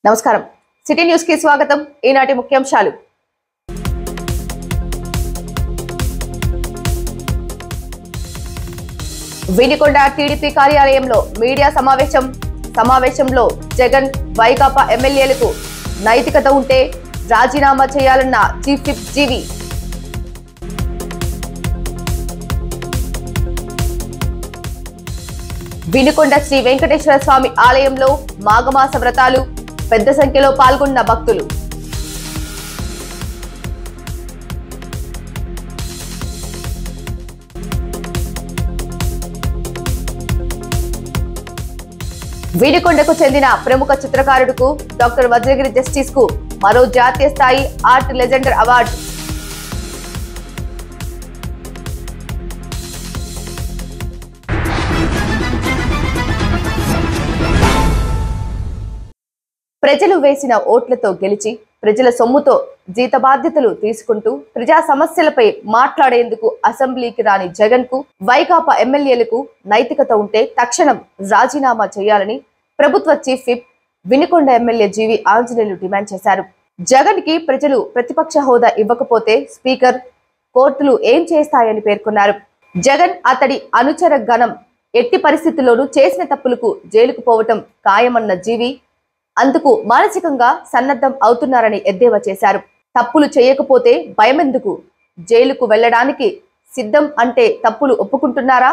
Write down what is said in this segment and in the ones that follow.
నమస్కారం city news కి స్వాగతం। ఈనాటి ముఖ్యాంశాలు। వినికొండ టీడీపీ కార్యాలయంలో మీడియా సమావేశంలో జగన్ వైకాపా ఎమ్మెల్యేలకు నైతికత ఉంటే రాజీనామా చేయాలన్న చీఫ్ విప్ జీవి। వినికొండ శ్రీ వెంకటేశ్వర స్వామి ఆలయంలో మాఘమాస వ్రతాలు, పెద్ద సంఖ్యలో పాల్గొన్న భక్తులు। వినికొండకు చెందిన ప్రముఖ చిత్రకారుడుకు డాక్టర్ వజ్రగిరి జస్టిస్ కు మరో జాతీయ స్థాయి ఆర్ట్ లెజెండర్ అవార్డు। ప్రజలు వేసిన ఓట్లతో గెలిచి ప్రజల సొమ్ముతో జీత బాధ్యతలు తీసుకుంటూ ప్రజా సమస్యలపై మాట్లాడేందుకు అసెంబ్లీకి రాని జగన్ కు వైకాపా ఎమ్మెల్యేలకు నైతికత ఉంటే తక్షణం రాజీనామా చేయాలని ప్రభుత్వ చీఫ్ విప్ వినికొండ ఎమ్మెల్యే జీవి ఆంజనేయులు డిమాండ్ చేశారు। జగన్ కి ప్రజలు ప్రతిపక్ష హోదా ఇవ్వకపోతే స్పీకర్, కోర్టులు ఏం చేస్తాయని పేర్కొన్నారు। జగన్ అతడి అనుచర గణం ఎట్టి పరిస్థితుల్లోనూ చేసిన తప్పులకు జైలుకు పోవటం ఖాయమన్న జీవి అందుకు మానసికంగా సన్నద్ధం అవుతున్నారని ఎద్దేవా చేశారు। తప్పులు చేయకపోతే భయమెందుకు, జైలుకు వెళ్లడానికి సిద్ధం అంటే తప్పులు ఒప్పుకుంటున్నారా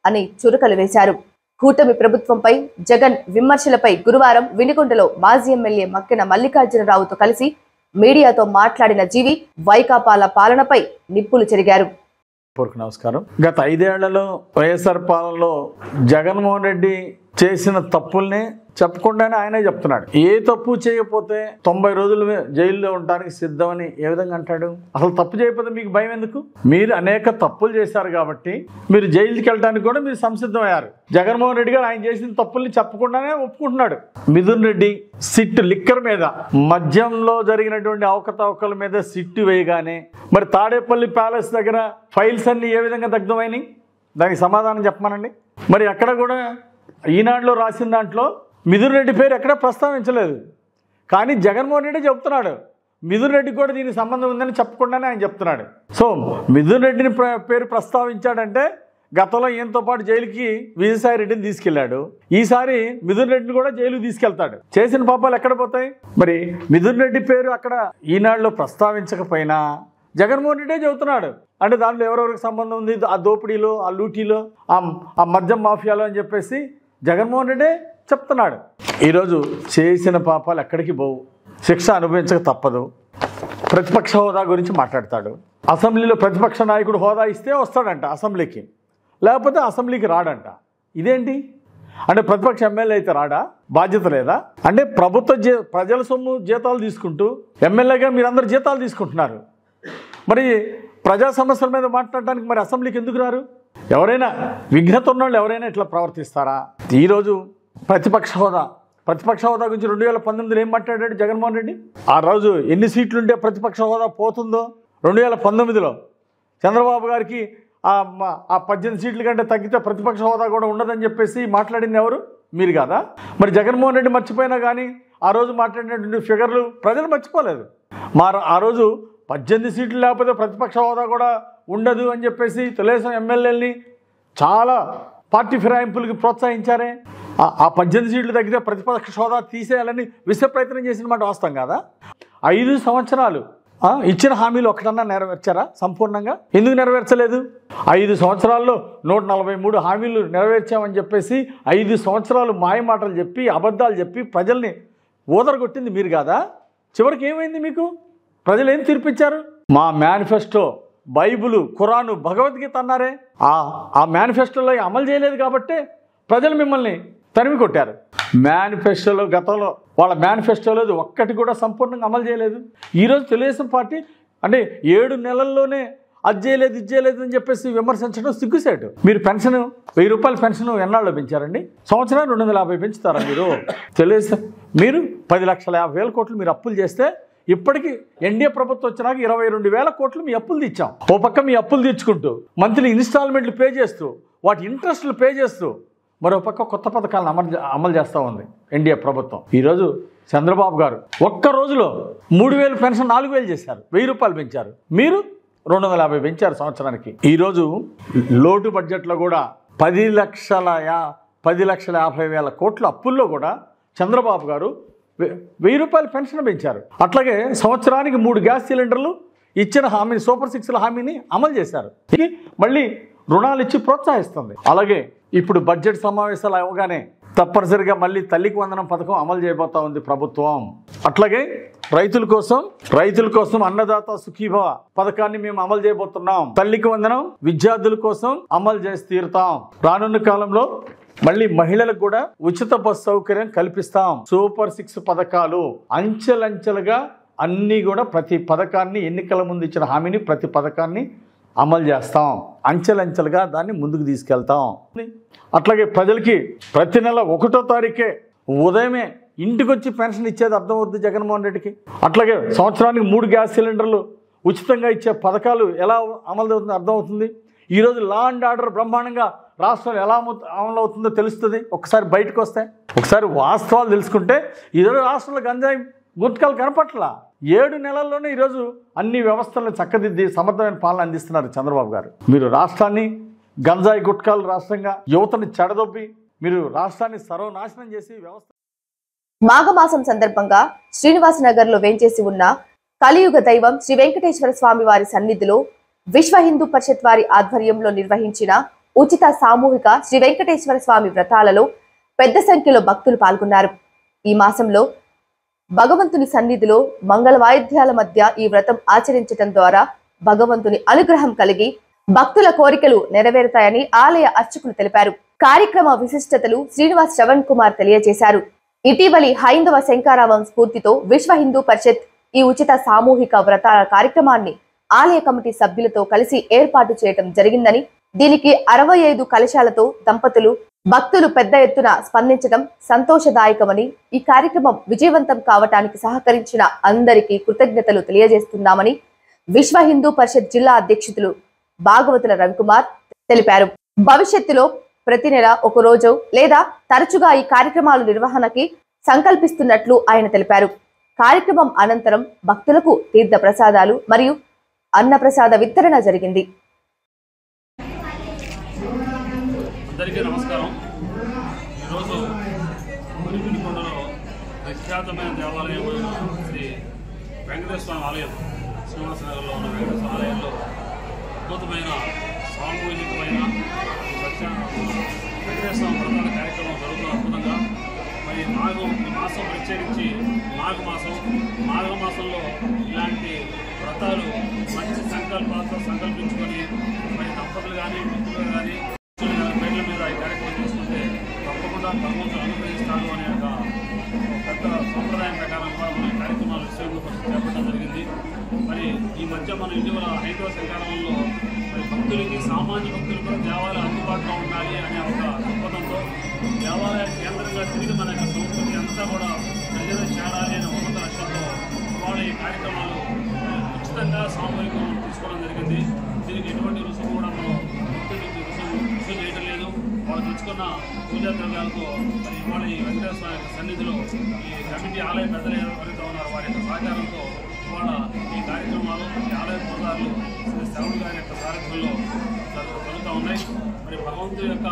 అని చురకలు వేశారు। కూటమి ప్రభుత్వంపై జగన్ విమర్శలపై గురువారం వినికొండలో మాజీ ఎమ్మెల్యే మక్కెన మల్లికార్జునరావుతో కలిసి మీడియాతో మాట్లాడిన జీవి వైకాపాల పాలనపై నిప్పులు చెరిగారు। నమస్కారం। గత 5 ఏళ్లలో వైఎస్ఆర్ పాలనలో జగన్మోహన్ రెడ్డి చేసిన తప్పుల్ని చెప్పకుండానే ఆయనే చెప్తున్నాడు। ఏ తప్పు చేయకపోతే 90 రోజులు జైల్లో ఉండడానికి సిద్ధమని ఏ విధంగా అంటాడు? అసలు తప్పు చేయకపోతే మీకు భయం ఎందుకు? మీరు అనేక తప్పులు చేశారు కాబట్టి మీరు జైలుకి వెళ్ళడానికి కూడా మీరు సంసిద్ధమయ్యారు। జగన్మోహన్ రెడ్డి గారు ఆయన చేసిన తప్పుల్ని చెప్పకుండానే ఒప్పుకుంటున్నాడు। మిథున్ రెడ్డి సిట్ లిక్కర్ మీద, మద్యంలో జరిగినటువంటి అవకతవకల మీద సిట్టు వేయగానే మరి తాడేపల్లి ప్యాలెస్ దగ్గర ఫైల్స్ అన్ని ఏ విధంగా దగ్ధమైనాయి? దానికి సమాధానం చెప్పమనండి। మరి అక్కడ కూడా ఈనాడులో రాసిన దాంట్లో మిథున్ రెడ్డి పేరు ఎక్కడా ప్రస్తావించలేదు, కానీ జగన్మోహన్ రెడ్డి చెప్తున్నాడు మిథున్ రెడ్డికి కూడా దీనికి సంబంధం ఉందని చెప్పకుండానే ఆయన చెప్తున్నాడు। సో మిథున్ రెడ్డిని పేరు ప్రస్తావించాడంటే గతంలో ఈయనతో పాటు జైలుకి విజయసాయి రెడ్డిని తీసుకెళ్లాడు, ఈసారి మిథున్ రెడ్డిని కూడా జైలుకి తీసుకెళ్తాడు। చేసిన పాపాలు ఎక్కడ పోతాయి? మరి మిథున్ రెడ్డి పేరు అక్కడ ఈనాడులో ప్రస్తావించకపోయినా జగన్మోహన్ రెడ్డే చెబుతున్నాడు అంటే దాంట్లో ఎవరెవరికి సంబంధం ఉంది, ఆ దోపిడీలో, ఆ లూటీలో, ఆ మద్యం మాఫియాలో అని చెప్పేసి జగన్మోహన్ రెడ్డే చెప్తున్నాడు। ఈరోజు చేసిన పాపాలు ఎక్కడికి పోవు, శిక్ష అనుభవించక తప్పదు। ప్రతిపక్ష హోదా గురించి మాట్లాడతాడు, అసెంబ్లీలో ప్రతిపక్ష నాయకుడు హోదా ఇస్తే వస్తాడంట అసెంబ్లీకి, లేకపోతే అసెంబ్లీకి రాడంట। ఇదేంటి అంటే ప్రతిపక్ష ఎమ్మెల్యే అయితే రాడా? బాధ్యత లేదా? అంటే ప్రజల సొమ్ము జీతాలు తీసుకుంటూ ఎమ్మెల్యేగా మీరందరూ జీతాలు తీసుకుంటున్నారు, మరి ప్రజా సమస్యల మీద మాట్లాడడానికి మరి అసెంబ్లీకి ఎందుకు రారు? ఎవరైనా విఘ్నత ఉన్నవాళ్ళు ఎవరైనా ఇట్లా ప్రవర్తిస్తారా? ఈరోజు ప్రతిపక్ష హోదా గురించి 2019లో ఏం మాట్లాడాడు జగన్మోహన్ రెడ్డి? ఆ రోజు ఎన్ని సీట్లుంటే ప్రతిపక్ష హోదా పోతుందో 2019లో చంద్రబాబు గారికి ఆ 18 సీట్ల కంటే తగ్గితే ప్రతిపక్ష హోదా కూడా ఉండదని చెప్పేసి మాట్లాడింది ఎవరు? మీరు కాదా? మరి జగన్మోహన్ రెడ్డి మర్చిపోయినా కానీ ఆ రోజు మాట్లాడినటువంటి ఫిగర్లు ప్రజలు మర్చిపోలేదు। ఆ రోజు 18 సీట్లు లేకపోతే ప్రతిపక్ష హోదా కూడా ఉండదు అని చెప్పేసి తెలుగుదేశం ఎమ్మెల్యేలని చాలా పార్టీ ఫిరాయింపులకి ప్రోత్సహించారే। ఆ 18 సీట్లు తగ్గితే ప్రతిపక్ష హోదా తీసేయాలని విశ్వ ప్రయత్నం చేసిన మాట వాస్తవం కాదా? 5 సంవత్సరాలు ఇచ్చిన హామీలు ఒకటన్నా నెరవేర్చారా సంపూర్ణంగా? ఎందుకు నెరవేర్చలేదు? 5 సంవత్సరాల్లో 143 హామీలు నెరవేర్చామని చెప్పేసి 5 సంవత్సరాలు మాయమాటలు చెప్పి అబద్ధాలు చెప్పి ప్రజల్ని ఊదరగొట్టింది మీరు కాదా? చివరికి ఏమైంది మీకు? ప్రజలు ఏం తీర్పిచ్చారు? మా మేనిఫెస్టో, బైబుల్, ఖురాను, భగవద్గీత అన్నారే, ఆ మేనిఫెస్టోలో అమలు చేయలేదు కాబట్టే ప్రజలు మిమ్మల్ని తరిమి కొట్టారు। మేనిఫెస్టోలో గతంలో వాళ్ళ మేనిఫెస్టోలో ఒక్కటి కూడా సంపూర్ణంగా అమలు చేయలేదు। ఈరోజు తెలుగుదేశం పార్టీ అంటే 7 నెలల్లోనే అది చేయలేదు, ఇది చేయలేదు అని చెప్పేసి విమర్శించడం సిగ్గుసేటు। మీరు పెన్షన్ 1000 రూపాయల పెన్షన్ ఎన్నాళ్ళు పెంచారండి? సంవత్సరానికి 250 పెంచుతారా మీరు? తెలుగుదేశం మీరు 10,50,000 కోట్లు మీరు అప్పులు చేస్తే ఇప్పటికి ఎన్డీఏ ప్రభుత్వం వచ్చినాక 22,000 కోట్లు మీ అప్పులు తెచ్చాం। ఓ పక్క మీ అప్పులు తెచ్చుకుంటూ మంత్లీ ఇన్స్టాల్మెంట్లు పే చేస్తూ వాటి ఇంట్రెస్ట్లు పే చేస్తూ మరో పక్క కొత్త పథకాలను అమలు చేస్తూ ఉంది ఎన్డీఏ ప్రభుత్వం। ఈరోజు చంద్రబాబు గారు ఒక్క రోజులో 3,000 పెన్షన్ 4,000 చేశారు, 1,000 రూపాయలు పెంచారు. మీరు 250 పెంచారు సంవత్సరానికి. ఈరోజు లోటు బడ్జెట్లో కూడా 10,50,000 కోట్ల అప్పుల్లో కూడా చంద్రబాబు గారు 1,000 రూపాయల పెన్షన్ పెంచారు. అట్లాగే సంవత్సరానికి 3 గ్యాస్ సిలిండర్లు ఇచ్చిన హామీని, సూపర్ 6ల హామీని అమలు చేశారు. మళ్ళీ రుణాలు ఇచ్చి ప్రోత్సహిస్తుంది. అలాగే ఇప్పుడు బడ్జెట్ సమావేశాలు అవగానే తప్పనిసరిగా మళ్ళీ తల్లికి వందనం పథకం అమలు చేయబోతా ఉంది ప్రభుత్వం. అట్లాగే రైతుల కోసం అన్నదాత సుఖీభవ పథకాన్ని మేము అమలు చేయబోతున్నాం. తల్లికి వందనం విద్యార్థుల కోసం అమలు చేసి తీరుతాం. రానున్న కాలంలో మళ్ళీ మహిళలకు కూడా ఉచిత బస్సు సౌకర్యం కల్పిస్తాం. సూపర్ 6 పథకాలు అంచెలంచెలుగా అన్నీ కూడా ప్రతి పథకాన్ని, ఎన్నికల ముందు ఇచ్చిన హామీని ప్రతి పథకాన్ని అమలు చేస్తాం. అంచెలంచెలుగా దాన్ని ముందుకు తీసుకెళ్తాం. అట్లాగే ప్రజలకి ప్రతి నెల 1వ తారీఖే ఉదయమే ఇంటికి వచ్చి పెన్షన్ ఇచ్చేది అర్థమవుతుంది జగన్మోహన్ రెడ్డికి. అట్లాగే సంవత్సరానికి 3 గ్యాస్ సిలిండర్లు ఉచితంగా ఇచ్చే పథకాలు ఎలా అమలు అవుతుందో అర్థమవుతుంది. ఈరోజు లా అండ్ ఆర్డర్ బ్రహ్మాండంగా రాష్ట్రంలో ఎలా అమలు అవుతుందో తెలుస్తుంది. ఒకసారి బయటకు వస్తే, ఒకసారి వాస్తవాలు తెలుసుకుంటే ఈరోజు రాష్ట్రంలో గంజాయి గుట్కాలు కనపట్లా. 7 నెలల్లోనే ఈరోజు అన్ని వ్యవస్థలను చక్కదిద్ది సమర్థమైన పాలన అందిస్తున్నారు చంద్రబాబు గారు. మీరు రాష్ట్రాన్ని గంజాయి గుట్కాలు రాష్ట్రంగా యువతని చెడదొబ్బి మీరు రాష్ట్రాన్ని సర్వనాశనం చేసి వ్యవస్థ. మాఘమాసం సందర్భంగా శ్రీనివాసనగర్ లో వేంచేసి ఉన్న కలియుగ దైవం శ్రీ వెంకటేశ్వర స్వామి వారి సన్నిధిలో విశ్వ హిందూ పరిషత్ వారి ఆధ్వర్యంలో నిర్వహించిన ఉచిత సామూహిక శ్రీ వెంకటేశ్వర స్వామి వ్రతాలలో పెద్ద సంఖ్యలో భక్తులు పాల్గొన్నారు. ఈ మాసంలో భగవంతుని సన్నిధిలో మంగళ వాయిద్యాల మధ్య ఈ వ్రతం ఆచరించడం ద్వారా భగవంతుని అనుగ్రహం కలిగి భక్తుల కోరికలు నెరవేరుతాయని ఆలయ అర్చకులు తెలిపారు. కార్యక్రమ విశిష్టతలు శ్రీనివాస్ శ్రవణ్ కుమార్ తెలియజేశారు. ఇటీవలి హైందవ శంకారావం స్ఫూర్తితో విశ్వ హిందూ పరిషత్ ఈ ఉచిత సామూహిక వ్రతాల కార్యక్రమాన్ని ఆలయ కమిటీ సభ్యులతో కలిసి ఏర్పాటు చేయడం జరిగిందని, దీనికి 65 కలశాలతో దంపతులు భక్తులు పెద్ద ఎత్తున స్పందించడం సంతోషదాయకమని, ఈ కార్యక్రమం విజయవంతం కావటానికి సహకరించిన అందరికీ కృతజ్ఞతలు తెలియజేస్తున్నామని విశ్వ హిందూ పరిషత్ జిల్లా అధ్యక్షులు భాగవతుల రవికుమార్ తెలిపారు. భవిష్యత్తులో ప్రతి నెల ఒక రోజు లేదా తరచుగా ఈ కార్యక్రమాల నిర్వహణకి సంకల్పిస్తున్నట్లు ఆయన తెలిపారు. కార్యక్రమం అనంతరం భక్తులకు తీర్థ ప్రసాదాలు మరియు అన్నప్రసాద వితరణ జరిగింది. అందరికీ నమస్కారం. ఈరోజు వినుకొండలో ప్రఖ్యాతమైన దేవాలయమైన శ్రీ వెంకటేశ్వర స్వామి ఆలయం, శ్రీనివాసనగర్లో ఉన్న వెంకటేశ్వర ఆలయంలో అద్భుతమైన సామూహికమైన వెంకటేశ్వర వ్రతాల కార్యక్రమం జరుగుతున్న అద్భుతంగా. మరి ఈ మాసం ప్రత్యేకించి మాఘమాసంలో ఇలాంటి వ్రతాలు మంచి సంకల్పాలతో సంకల్పించుకొని మరి దంపతులు కానీ మిత్రులు కానీ పేర్ల మీద ఈ కార్యక్రమం చేసుకుంటే తప్పకుండా భగవంతుడు అనుగ్రహిస్తాడు అనే ఒక పెద్ద సంప్రదాయం ప్రకారంగా మన కార్యక్రమాలు విషయంలో చేపట్టడం జరిగింది. మరి ఈ మధ్య మన ఇటీవల హైందవ శంకారంలో మరి భక్తులకి, సామాన్య భక్తులు కూడా దేవాలయం అందుబాటులో ఉండాలి అనే ఒక దృక్పథంతో దేవాలయ కేంద్రంగా తిరిగి మన యొక్క సంస్కృతి అంతా కూడా ప్రజలు చేరాలి అనే ఉన్నత లక్ష్యంతో ఇవాళ ఈ కార్యక్రమాలు ఉచితంగా సామూహికం తీసుకోవడం జరిగింది. దీనికి ఎటువంటి రుసుము కూడా మనం భక్తులకి రుసుము చేయడం లేదు. వాళ్ళు తెచ్చుకున్న పూజా ద్రవ్యాలతో మరి ఇవాళ ఈ వెంకటేశ్వర యొక్క సన్నిధిలో ఈ కమిటీ ఆలయ పెద్దలు ఎవరైతే ఉన్నారో వారి యొక్క సహకారంతో ఇవాళ ఈ కార్యక్రమాలు ఈ ఆలయ పూజారులు శ్రీ శ్రవణ్ గారి యొక్క సారథ్యంలో జరుగుతూ ఉన్నాయి. మరి భగవంతుడి యొక్క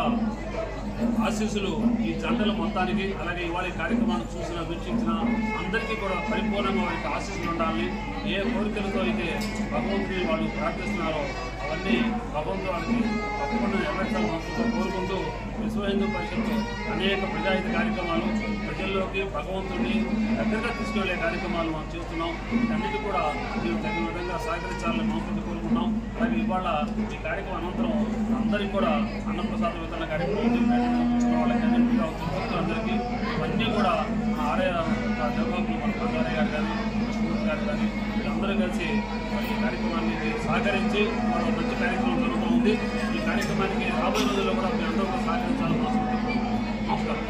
ఆశీస్సులు ఈ జంటల మొత్తానికి, అలాగే ఇవాళ ఈ కార్యక్రమాన్ని చూసిన వీక్షించిన అందరికీ కూడా పరిపూర్ణంగా వారికి ఆశీస్సులు ఉండాలని, ఏ కోరికలతో అయితే భగవంతుని వాళ్ళు ప్రార్థిస్తున్నారో అవన్నీ భగవంతుడు వాళ్ళకి తప్పకుండా నెరవేర్చాలని మనసుతో కోరుకుంటూ విశ్వ హిందూ పరిషత్తు అనేక ప్రజాహిత కార్యక్రమాలు ప్రజల్లోకి భగవంతుడిని దగ్గరగా తీసుకెళ్లే కార్యక్రమాలు మనం చేస్తున్నాం. అన్నిటి కూడా మీరు తగిన విధంగా సహకరించాలని మనసుతో కోరుకుంటున్నాం. అలాగే ఇవాళ ఈ కార్యక్రమం అనంతరం అందరికీ కూడా అన్నప్రసాద వితరణ కార్యక్రమం వాళ్ళకి అన్నింటిగా వచ్చిన భక్తులందరికీ ఇవన్నీ కూడా ఆలయ నిర్వాహకులు మన బంగారయ్య గారు కానీ, కృష్ణమూర్తి గారు కానీ వీళ్ళందరూ కలిసి మరి ఈ కార్యక్రమానికి సహకరించి మరో మంచి కార్యక్రమం జరుగుతూ ఉంది. ఈ కార్యక్రమానికి రాబోయే రోజుల్లో కూడా మీ అందరూ కూడా సహకరించాలని నమస్కారం.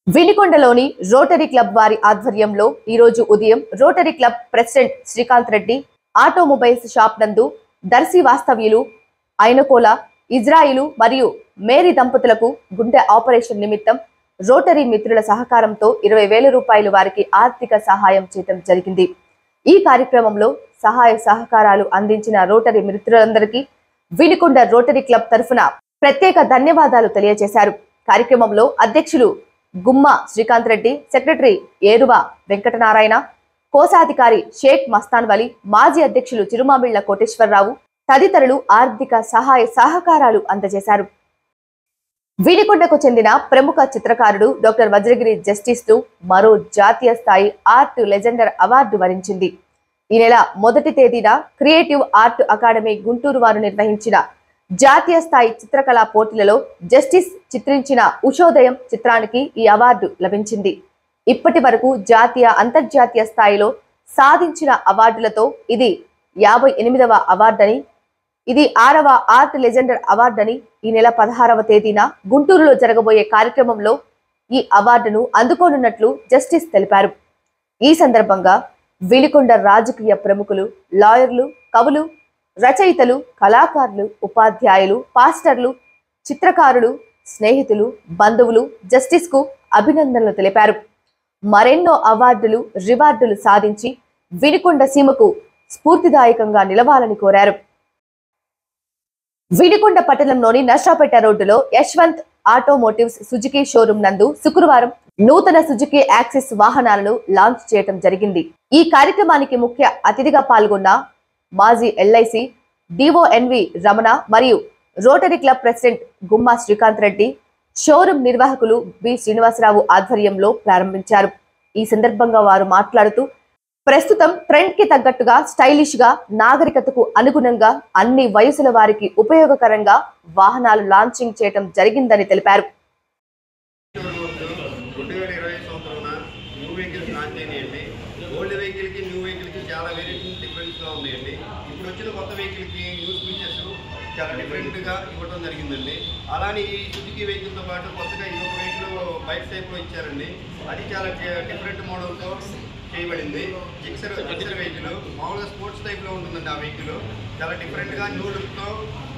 వినుకొండలోని రోటరీ క్లబ్ వారి ఆధ్వర్యంలో ఈ రోజు ఉదయం rotary club president Srikanth Reddy automobiles shop నందు దర్శి వాస్తవ్యులు ఐనకోల ఇజ్రాయిలు మరియు మేరీ దంపతులకు గుండె ఆపరేషన్ నిమిత్తం రోటరీ మిత్రుల సహకారంతో 20,000 రూపాయలు వారికి ఆర్థిక సహాయం చేయడం జరిగింది. ఈ కార్యక్రమంలో సహాయ సహకారాలు అందించిన రోటరీ మిత్రులందరికీ వినుకొండ రోటరీ క్లబ్ తరఫున ప్రత్యేక ధన్యవాదాలు తెలియజేశారు. కార్యక్రమంలో అధ్యక్షులు గుమ్మ శ్రీకాంత్ రెడ్డి, సెక్రటరీ ఏరువ వెంకటనారాయణ, కోశాధికారి షేక్ మస్తాన్ వలి, మాజీ అధ్యక్షులు చిరుమామిళ్ల కోటేశ్వరరావు తదితరులు ఆర్థిక సహాయ సహకారాలు అందజేశారు. వినుకొండకు చెందిన ప్రముఖ చిత్రకారుడు డాక్టర్ వజ్రగిరి జస్టిస్ ను మరో జాతీయ స్థాయి ఆర్ట్ లెజెండర్ అవార్డు వరించింది. ఈ నెల 1వ తేదీన క్రియేటివ్ ఆర్ట్ అకాడమీ గుంటూరు వారు నిర్వహించిన జాతీయ స్థాయి చిత్రకళా పోటీలలో జస్టిస్ చిత్రించిన ఉషోదయం చిత్రానికి ఈ అవార్డు లభించింది. ఇప్పటి వరకు జాతీయ అంతర్జాతీయ స్థాయిలో సాధించిన అవార్డులతో ఇది 58వ అవార్డని, ఇది 6వ ఆర్ట్ లెజెండర్ అవార్డని ఈ నెల 16వ తేదీన గుంటూరులో జరగబోయే కార్యక్రమంలో ఈ అవార్డును అందుకోనున్నట్లు జస్టిస్ తెలిపారు. ఈ సందర్భంగా వినుకొండ రాజకీయ ప్రముఖులు, లాయర్లు, కవులు, రచయితలు, కళాకారులు, ఉపాధ్యాయులు, పాస్టర్లు, చిత్రకారులు, స్నేహితులు, బంధువులు జస్టిస్ కు అభినందనలు తెలిపారు. మరెన్నో అవార్డులు, రివార్డులు సాధించి వినుకొండ సీమకు స్ఫూర్తిదాయకంగా నిలవాలని కోరారు. వినుకొండ పట్టణంలోని నర్సాపేట రోడ్డులో యశ్వంత్ ఆటోమోటివ్స్ సుజుకి షోరూం నందు శుక్రవారం నూతన సుజుకి యాక్సిస్ వాహనాలను లాంచ్ చేయడం జరిగింది. ఈ కార్యక్రమానికి ముఖ్య అతిథిగా పాల్గొన్న మాజీ ఎల్ఐసి డిఓఎన్వి రమణ మరియు రోటరీ క్లబ్ ప్రెసిడెంట్ గుమ్మా శ్రీకాంత్ రెడ్డి షోరూం నిర్వాహకులు బి శ్రీనివాసరావు ఆధ్వర్యంలో ప్రారంభించారు. ఈ సందర్భంగా వారు మాట్లాడుతూ ప్రస్తుతం ట్రెండ్ కి తగ్గట్టుగా స్టైలిష్ గా, నాగరికతకు అనుగుణంగా అన్ని వయసుల వారికి ఉపయోగకరంగా వాహనాలు లాంచింగ్ చేయడం జరిగిందని తెలిపారు. చాలా డిఫరెంట్గా ఇవ్వడం జరిగిందండి. అలానే ఈ సుజుకి వెహికల్తో పాటు కొత్తగా ఇంకొక వెహికల్ బైక్ టైప్లో ఇచ్చారండి. అది చాలా డిఫరెంట్ మోడల్తో చేయబడింది. జిక్సర్ వెహికల్ మామూలుగా స్పోర్ట్స్ టైప్లో ఉంటుందండి. ఆ వెహికల్ చాలా డిఫరెంట్గా న్యూ లుక్తో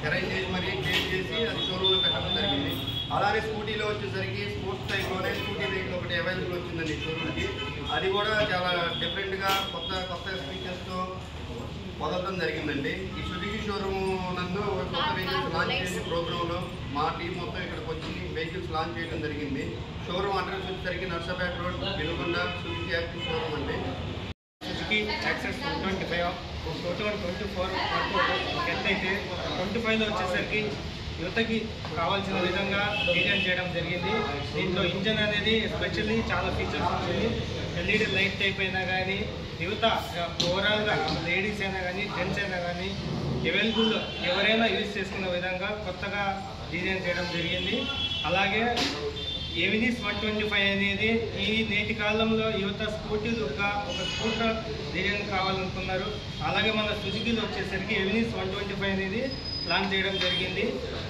అరేంజ్ చేసి మరీ క్రియేట్ చేసి అది షోరూమ్లో పెట్టడం జరిగింది. అలానే స్కూటీలో వచ్చేసరికి స్పోర్ట్స్ టైప్లోనే స్కూటీ వెహికల్ ఒకటి అవైలబుల్ వచ్చిందండి షోరూమ్కి. అది కూడా చాలా డిఫరెంట్గా కొత్త ఫీచర్స్తో వదలడం జరిగిందండి. ఈ సుజుకి షోరూమ్ నందు కొత్త వెహికల్స్ లాంచ్ చేసే ప్రోగ్రాంలో మా టీం మొత్తం ఇక్కడికి వచ్చి వెహికల్స్ లాంచ్ చేయడం జరిగింది. షోరూమ్ అడ్రస్ వచ్చేసరికి Narsapeta road, Vinukonda Suzuki axis showroom అండి. సుజుకి యాక్సెస్ 2024 వరకు ఒక ఎత్తు అయితే 25లో వచ్చేసరికి యువతకి కావాల్సిన విధంగా డిజైన్ చేయడం జరిగింది. దీంట్లో ఇంజన్ అనేది ఎస్పెషల్లీ చాలా ఫీచర్స్ ఉంటుంది. ఎల్ఈడి లైట్ టైప్ అయినా కానీ యువత ఓవరాల్గా లేడీస్ అయినా కానీ జెంట్స్ అయినా కానీ అవైలబుల్ ఎవరైనా యూజ్ చేసుకునే విధంగా కొత్తగా డిజైన్ చేయడం జరిగింది. అలాగే ఎవెనిస్ 125 అనేది ఈ నేటి కాలంలో యువత స్కూటీలుగా ఒక స్కూటర్ డిజైన్ కావాలనుకున్నారు. అలాగే మన సుజుకిలో వచ్చేసరికి ఎవెనిస్ 125 అనేది లాంచ్ చేయడం జరిగింది.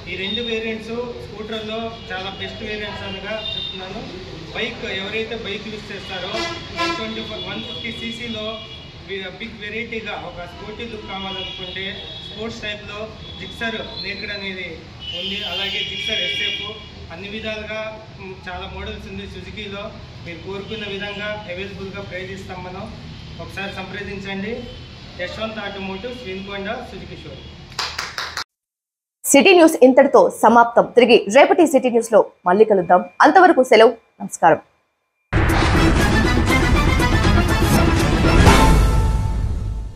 ఈ రెండు వేరియంట్స్ స్కూటర్లో చాలా బెస్ట్ వేరియంట్స్ అనగా చెప్తున్నాను. బైక్ ఎవరైతే బైక్ యూజ్ చేస్తారో 150 cc బిగ్ వెరైటీగా ఒక స్కూటీ లుక్ కావాలనుకుంటే స్పోర్ట్స్ టైప్లో జిక్సర్ నేర్కడ్ అనేది ఉంది. అలాగే జిక్సర్ ఎస్ఎఫ్ అన్ని విధాలుగా చాలా మోడల్స్ ఉంది సుజుకిలో. మీరు కోరుకున్న విధంగా అవైలబుల్గా ప్రైజ్ ఇస్తాం మనం. ఒకసారి సంప్రదించండి. Yashwant automotives, Vinukonda, Suzuki showroom. City news ఇంతటితో సమాప్తం. తిరిగి రేపటి సిటీ న్యూస్ లో మళ్ళీ కలుద్దాం. అంతవరకు సెలవు. నమస్కారం.